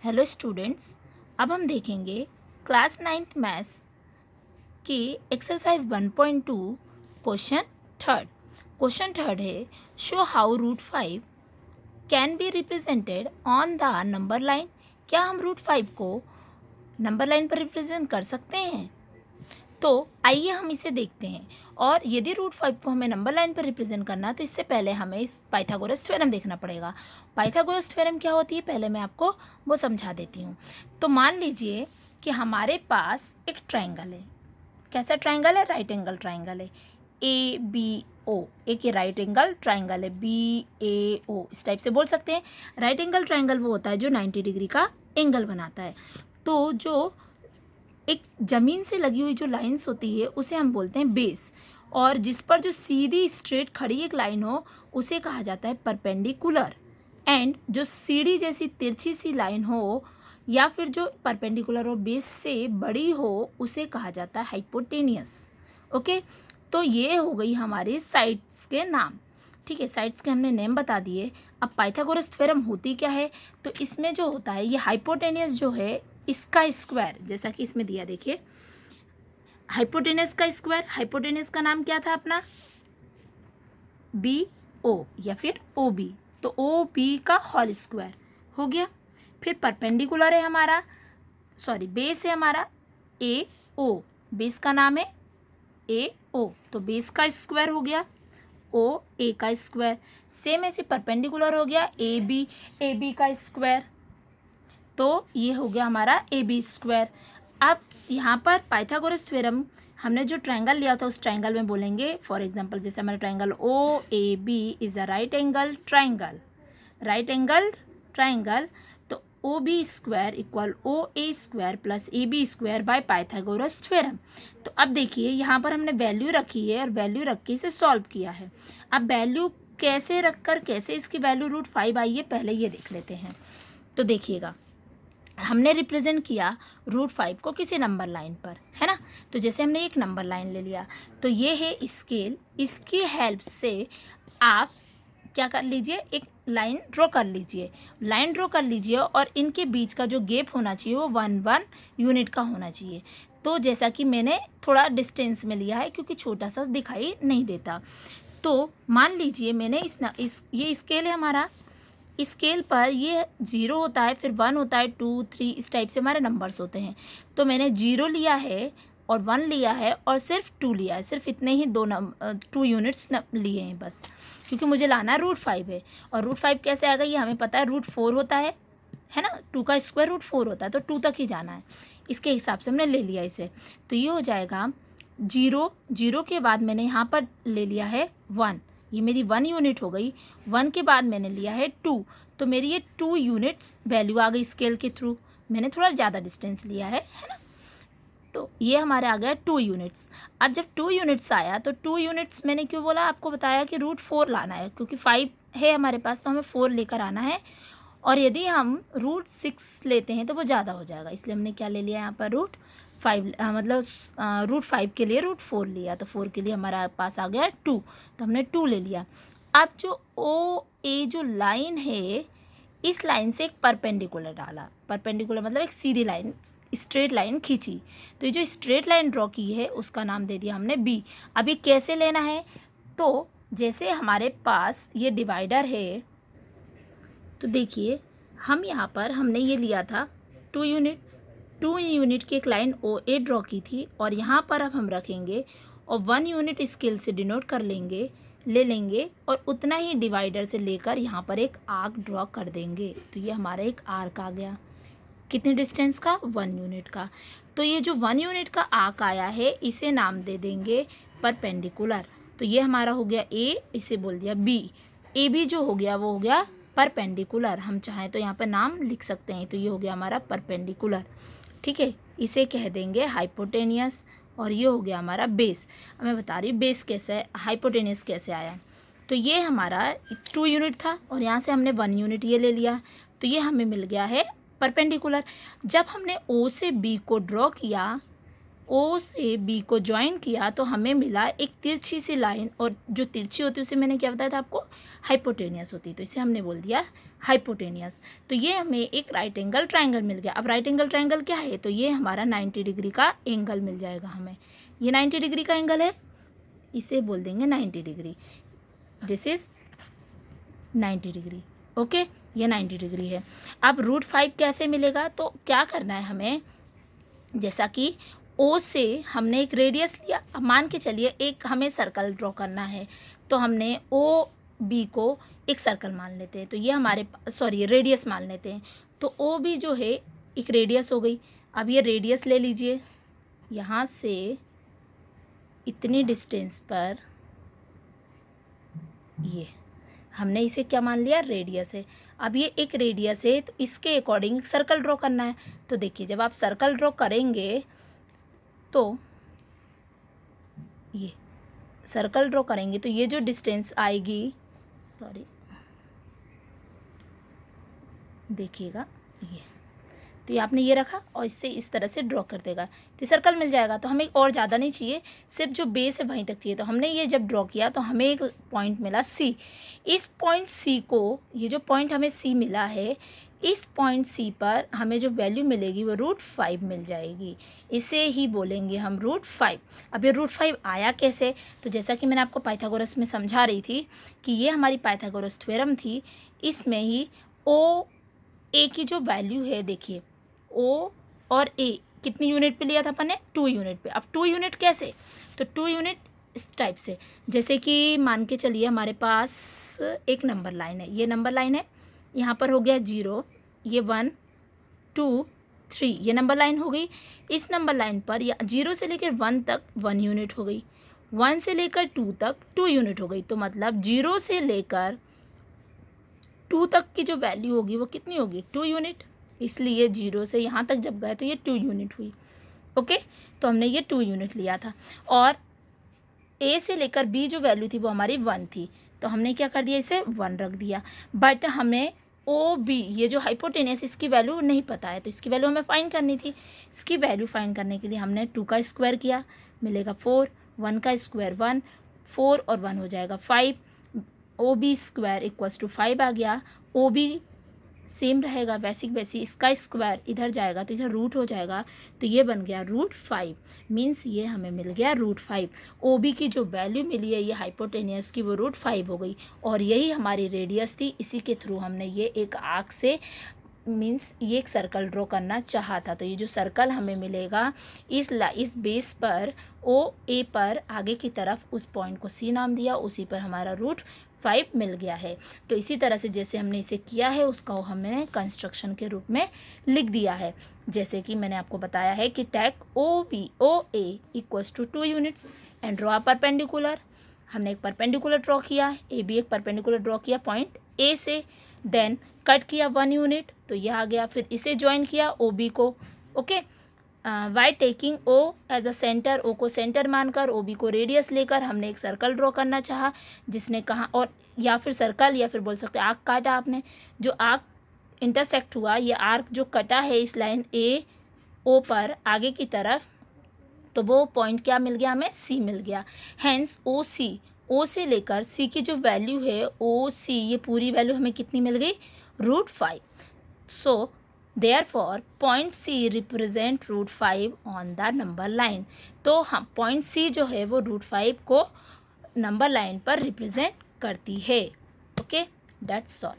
Hello students, अब हम देखेंगे क्लास 9th मैथ्स की exercise 1.2 question third. Question third है show how root 5 can be represented on the number line. क्या हम रूट 5 को नंबर लाइन पर रिप्रेजेंट कर सकते हैं? तो आइए हम इसे देखते हैं। और यदि रूट 5 को हमें नंबर लाइन पर रिप्रेजेंट करना तो इससे पहले हमें इस पाइथागोरस थ्योरम देखना पड़ेगा। पाइथागोरस थ्योरम क्या होती है पहले मैं आपको वो समझा देती हूँ। तो मान लीजिए कि हमारे पास एक ट्रायंगल है। कैसा ट्रायंगल है? राइट एंगल ट्रायंगल है। ए बी ओ, एक ये राइट एंगल ट्रायंगल है। बी ए ओ इस टाइप से बोल सकते हैं। राइट एंगल ट्रायंगल वो होता है जो 90 डिग्री का एंगल बनाता है। तो जो एक ज़मीन से लगी हुई जो लाइंस होती है उसे हम बोलते हैं बेस, और जिस पर जो सीधी स्ट्रेट खड़ी एक लाइन हो उसे कहा जाता है परपेंडिकुलर। एंड जो सीढ़ी जैसी तिरछी सी लाइन हो या फिर जो परपेंडिकुलर हो बेस से बड़ी हो उसे कहा जाता है हाइपोटेनियस। ओके, तो ये हो गई हमारे साइड्स के नाम। ठीक है, साइड्स के हमने नेम बता दिए। अब पाइथागोरस थ्योरम होती क्या है? तो इसमें जो होता है ये हाइपोटेनियस जो है इसका स्क्वायर, जैसा कि इसमें दिया देखिए हाइपोटेनस का स्क्वायर। हाइपोटेनस का नाम क्या था अपना? बी ओ या फिर ओ बी, तो ओ बी का होल स्क्वायर हो गया। फिर परपेंडिकुलर है हमारा, सॉरी बेस है हमारा ए ओ, बेस का नाम है ए ओ, तो बेस का स्क्वायर हो गया ओ ए का स्क्वायर। सेम ऐसे परपेंडिकुलर हो गया ए बी का स्क्वायर, तो ये हो गया हमारा ए बी स्क्वायर। अब यहाँ पर पाइथागोरस थ्योरम हमने जो ट्रायंगल लिया था उस ट्रायंगल में बोलेंगे, फॉर एग्जांपल जैसे हमारा triangle O A B is a right angle triangle. Right angle triangle, तो O B square equal O A square plus A B square by Pythagoras theorem. तो अब देखिए यहाँ पर हमने वैल्यू रखी है और वैल्यू रख के इसे सॉल्व किया है। अब वैल्यू कैसे रखकर कैसे इसकी वैल्यू रूट 5 आई है पहले ये देख लेते हैं। तो देखिएगा हमने रिप्रेजेंट किया रूट 5 को किसी नंबर लाइन पर, है ना। तो जैसे हमने एक नंबर लाइन ले लिया तो ये है स्केल, इसकी हेल्प से आप क्या कर लीजिए, एक लाइन ड्रॉ कर लीजिए। लाइन ड्रॉ कर लीजिए और इनके बीच का जो गैप होना चाहिए वो 1 यूनिट का होना चाहिए। तो जैसा कि मैंने थोड़ा डिस्टेंस में लिया है क्योंकि छोटा सा दिखाई नहीं देता। तो मान लीजिए मैंने ये स्केल है हमारा। स्केल पर ये 0 होता है, फिर 1 होता है, 2 3 इस टाइप से हमारे नंबर्स होते हैं। तो मैंने 0 लिया है और 1 लिया है और सिर्फ 2 लिया है। सिर्फ इतने ही 2 यूनिट्स लिए हैं बस, क्योंकि मुझे लाना है रूट 5 है। और रूट 5 कैसे आएगा ये हमें पता है, रूट 4 होता है ना। 2 का स्क्वायर रूट 4 होता है, तो 2 तक ही जाना है। इसके हिसाब से हमने ले लिया इसे। तो ये हो जाएगा 0 के बाद मैंने यहाँ पर ले लिया है 1, ये मेरी 1 यूनिट हो गई। 1 के बाद मैंने लिया है 2, तो मेरी ये 2 यूनिट्स वैल्यू आ गई स्केल के थ्रू। मैंने थोड़ा ज़्यादा डिस्टेंस लिया है ना। तो ये हमारे आ गया 2 यूनिट्स। अब जब 2 यूनिट्स आया तो 2 यूनिट्स मैंने क्यों बोला, आपको बताया कि रूट 4 लाना है, क्योंकि 5 है हमारे पास तो हमें 4 लेकर आना है। और यदि हम रूट 6 लेते हैं तो वो ज़्यादा हो जाएगा, इसलिए हमने क्या ले लिया यहाँ पर रूट 5, मतलब रूट 5 के लिए रूट 4 लिया। तो 4 के लिए हमारा पास आ गया 2, तो हमने 2 ले लिया। अब जो ओ ए जो लाइन है इस लाइन से एक परपेंडिकुलर डाला, परपेंडिकुलर मतलब एक सीधी लाइन, स्ट्रेट लाइन खींची। तो ये जो स्ट्रेट लाइन ड्रॉ की है उसका नाम दे दिया हमने बी। अभी कैसे लेना है, तो जैसे हमारे पास ये डिवाइडर है, तो देखिए हम यहाँ पर हमने ये लिया था 2 यूनिट की एक लाइन ओ ए ड्रॉ की थी, और यहाँ पर अब हम रखेंगे और 1 यूनिट स्केल से डिनोट कर लेंगे, ले लेंगे और उतना ही डिवाइडर से लेकर यहाँ पर एक आर्क ड्रॉ कर देंगे। तो ये हमारा एक आर्क आ गया, कितने डिस्टेंस का? 1 यूनिट का। तो ये जो 1 यूनिट का आर्क आया है इसे नाम दे देंगे परपेंडिकुलर। तो ये हमारा हो गया ए, इसे बोल दिया बी। ए बी जो हो गया वो हो गया परपेंडिकुलर। हम चाहें तो यहाँ पर नाम लिख सकते हैं। तो ये हो गया हमारा परपेंडिकुलर, ठीक है। इसे कह देंगे हाइपोटेनियस। और ये हो गया हमारा बेस। अब मैं बता रही हूँ बेस कैसे, हाइपोटेनियस कैसे आया। तो ये हमारा 2 यूनिट था और यहाँ से हमने 1 यूनिट ये ले लिया, तो ये हमें मिल गया है परपेंडिकुलर। जब हमने ओ से बी को ड्रॉ किया ओ से बी को ज्वाइन किया तो हमें मिला एक तिरछी सी लाइन, और जो तिरछी होती है उसे मैंने क्या बताया था आपको, हाइपोटेनियस होती है, तो इसे हमने बोल दिया हाइपोटेनियस। तो ये हमें एक राइट एंगल ट्राइंगल मिल गया। अब राइट एंगल ट्राइंगल क्या है, तो ये हमारा 90 डिग्री का एंगल मिल जाएगा हमें। ये 90 डिग्री का एंगल है, इसे बोल देंगे 90 degree. This is 90 degree. Okay, ये 90 डिग्री है। अब √5 कैसे मिलेगा, तो क्या करना है हमें, जैसा कि ओ से हमने एक रेडियस लिया, अब मान के चलिए एक हमें सर्कल ड्रॉ करना है, तो हमने ओ बी को एक सर्कल मान लेते हैं, तो ये हमारे रेडियस मान लेते हैं। तो ओ बी जो है एक रेडियस हो गई। अब ये रेडियस ले लीजिए, यहाँ से इतनी डिस्टेंस पर ये हमने इसे क्या मान लिया, रेडियस है। अब ये एक रेडियस है, तो इसके अकॉर्डिंग सर्कल ड्रॉ करना है। तो देखिए जब आप सर्कल ड्रॉ करेंगे तो ये सर्कल ड्रॉ करेंगे तो ये जो डिस्टेंस आएगी, देखिएगा ये, तो ये आपने ये रखा और इससे इस तरह से ड्रॉ कर देगा तो सर्कल मिल जाएगा। तो हमें और ज़्यादा नहीं चाहिए, सिर्फ जो बेस है वहीं तक चाहिए। तो हमने ये जब ड्रॉ किया तो हमें एक पॉइंट मिला सी। इस पॉइंट सी को, ये जो पॉइंट हमें सी मिला है, इस पॉइंट सी पर हमें जो वैल्यू मिलेगी वो √5 मिल जाएगी। इसे ही बोलेंगे हम √5। अब ये √5 आया कैसे, तो जैसा कि मैंने आपको पाइथागोरस में समझा रही थी कि ये हमारी पाइथागोरस थ्योरम थी। इसमें ही ओ ए की जो वैल्यू है, देखिए ओ और ए कितनी यूनिट पे लिया था अपन ने, 2 यूनिट पे। अब 2 यूनिट कैसे, तो 2 यूनिट इस टाइप से, जैसे कि मान के चलिए हमारे पास एक नंबर लाइन है, ये नंबर लाइन है, यहाँ पर हो गया 0, ये 1 2 3, ये नंबर लाइन हो गई। इस नंबर लाइन पर या 0 से लेकर 1 तक 1 यूनिट हो गई, 1 से लेकर 2 तक 2 यूनिट हो गई। तो मतलब 0 से लेकर 2 तक की जो वैल्यू होगी वो कितनी होगी, 2 यूनिट। इसलिए 0 से यहाँ तक जब गए तो ये 2 यूनिट हुई। ओके, तो हमने ये 2 यूनिट लिया था। और ए से लेकर बी जो वैल्यू थी वो हमारी 1 थी, तो हमने क्या कर दिया, इसे 1 रख दिया। बट हमें ओ बी, ये जो हाइपोटेनियस, इसकी वैल्यू नहीं पता है, तो इसकी वैल्यू हमें फाइंड करनी थी। इसकी वैल्यू फाइंड करने के लिए हमने 2 का स्क्वायर किया, मिलेगा 4, 1 का स्क्वायर 1, 4 और 1 हो जाएगा 5, O B square equals to 5 आ गया। ओ बी सेम रहेगा, वैसी इसका स्क्वायर इधर जाएगा तो इधर रूट हो जाएगा, तो ये बन गया √5। मीन्स ये हमें मिल गया √5। ओ बी की जो वैल्यू मिली है ये हाइपोटेनियस की, वो √5 हो गई। और यही हमारी रेडियस थी, इसी के थ्रू हमने ये एक आर्क से, मीन्स ये एक सर्कल ड्रॉ करना चाहा था। तो ये जो सर्कल हमें मिलेगा इस बेस पर ओ ए पर आगे की तरफ उस पॉइंट को सी नाम दिया, उसी पर हमारा √5 मिल गया है। तो इसी तरह से जैसे हमने इसे किया है उसका हमने कंस्ट्रक्शन के रूप में लिख दिया है। जैसे कि मैंने आपको बताया है कि take O B O A equals to 2 units and draw perpendicular. हमने एक परपेंडिकुलर ड्रॉ किया, ए बी एक परपेंडिकुलर ड्रॉ किया पॉइंट ए से, देन कट किया 1 यूनिट, तो यह आ गया। फिर इसे ज्वाइन किया ओ बी को। Okay, by taking O as a centre, O को सेंटर मानकर ओ बी को रेडियस लेकर हमने एक सर्कल ड्रॉ करना चाहा, जिसने कहा, और या फिर सर्कल या फिर बोल सकते आर्क काटा आपने। जो आर्क इंटरसेक्ट हुआ, ये आर्क जो कटा है इस लाइन ए ओ पर आगे की तरफ, तो वो पॉइंट क्या मिल गया हमें, सी मिल गया। हैंस ओ सी, ओ से लेकर सी की जो वैल्यू है ओ सी, ये पूरी वैल्यू हमें कितनी मिल गई, √5। So therefore point C represent √5 on the number line. तो हम पॉइंट सी जो है वो √5 को नंबर लाइन पर रिप्रेजेंट करती है। Okay, that's all.